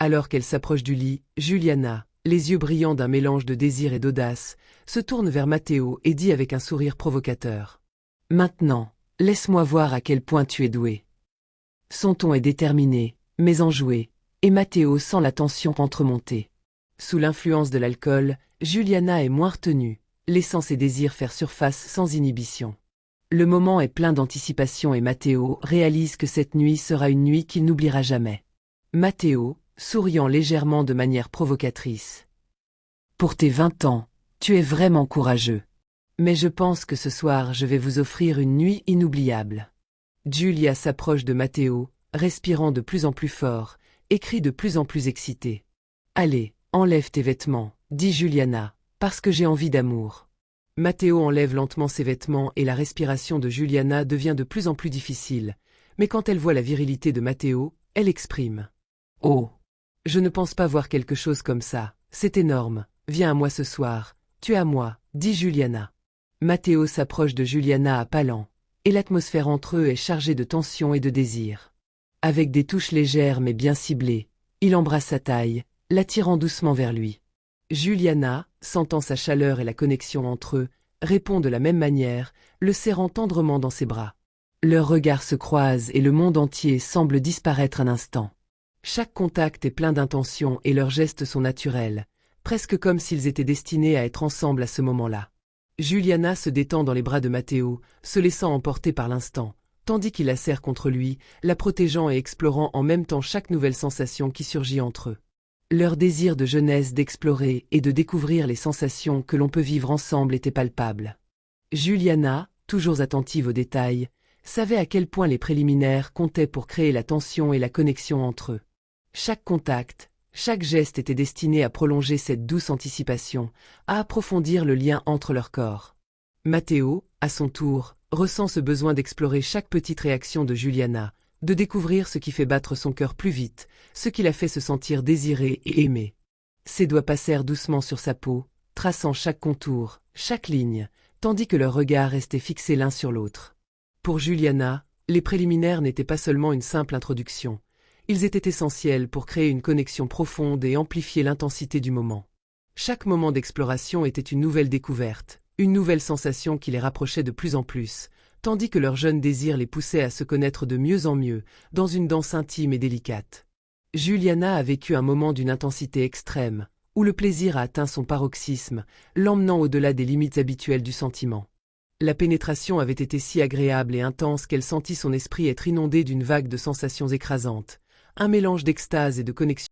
Alors qu'elle s'approche du lit, Juliana, les yeux brillants d'un mélange de désir et d'audace, se tourne vers Matteo et dit avec un sourire provocateur. « Maintenant, laisse-moi voir à quel point tu es doué. » Son ton est déterminé, mais enjoué, et Matteo sent la tension entremonter. Sous l'influence de l'alcool, Juliana est moins retenue, laissant ses désirs faire surface sans inhibition. Le moment est plein d'anticipation et Matteo réalise que cette nuit sera une nuit qu'il n'oubliera jamais. Matteo, souriant légèrement de manière provocatrice. « Pour tes 20 ans, tu es vraiment courageux. Mais je pense que ce soir je vais vous offrir une nuit inoubliable. » Julia s'approche de Matteo, respirant de plus en plus fort, et crie de plus en plus excitée. « Allez, enlève tes vêtements, » dit Juliana, « parce que j'ai envie d'amour. » Matteo enlève lentement ses vêtements et la respiration de Juliana devient de plus en plus difficile, mais quand elle voit la virilité de Matteo, elle exprime. « Oh, je ne pense pas voir quelque chose comme ça, c'est énorme, viens à moi ce soir, tu es à moi, » dit Juliana. Matteo s'approche de Juliana à pas lents, et l'atmosphère entre eux est chargée de tension et de désir. Avec des touches légères mais bien ciblées, il embrasse sa taille, l'attirant doucement vers lui. Juliana, sentant sa chaleur et la connexion entre eux, répond de la même manière, le serrant tendrement dans ses bras. Leurs regards se croisent et le monde entier semble disparaître un instant. Chaque contact est plein d'intention et leurs gestes sont naturels, presque comme s'ils étaient destinés à être ensemble à ce moment-là. Juliana se détend dans les bras de Matteo, se laissant emporter par l'instant, tandis qu'il la serre contre lui, la protégeant et explorant en même temps chaque nouvelle sensation qui surgit entre eux. Leur désir de jeunesse d'explorer et de découvrir les sensations que l'on peut vivre ensemble était palpable. Juliana, toujours attentive aux détails, savait à quel point les préliminaires comptaient pour créer la tension et la connexion entre eux. Chaque contact, chaque geste était destiné à prolonger cette douce anticipation, à approfondir le lien entre leurs corps. Matteo, à son tour, ressent ce besoin d'explorer chaque petite réaction de Juliana, de découvrir ce qui fait battre son cœur plus vite, ce qui la fait se sentir désirée et aimée. Ses doigts passèrent doucement sur sa peau, traçant chaque contour, chaque ligne, tandis que leurs regards restaient fixés l'un sur l'autre. Pour Juliana, les préliminaires n'étaient pas seulement une simple introduction. Ils étaient essentiels pour créer une connexion profonde et amplifier l'intensité du moment. Chaque moment d'exploration était une nouvelle découverte, une nouvelle sensation qui les rapprochait de plus en plus, tandis que leur jeune désir les poussait à se connaître de mieux en mieux, dans une danse intime et délicate. Juliana a vécu un moment d'une intensité extrême, où le plaisir a atteint son paroxysme, l'emmenant au-delà des limites habituelles du sentiment. La pénétration avait été si agréable et intense qu'elle sentit son esprit être inondé d'une vague de sensations écrasantes, un mélange d'extase et de connexion.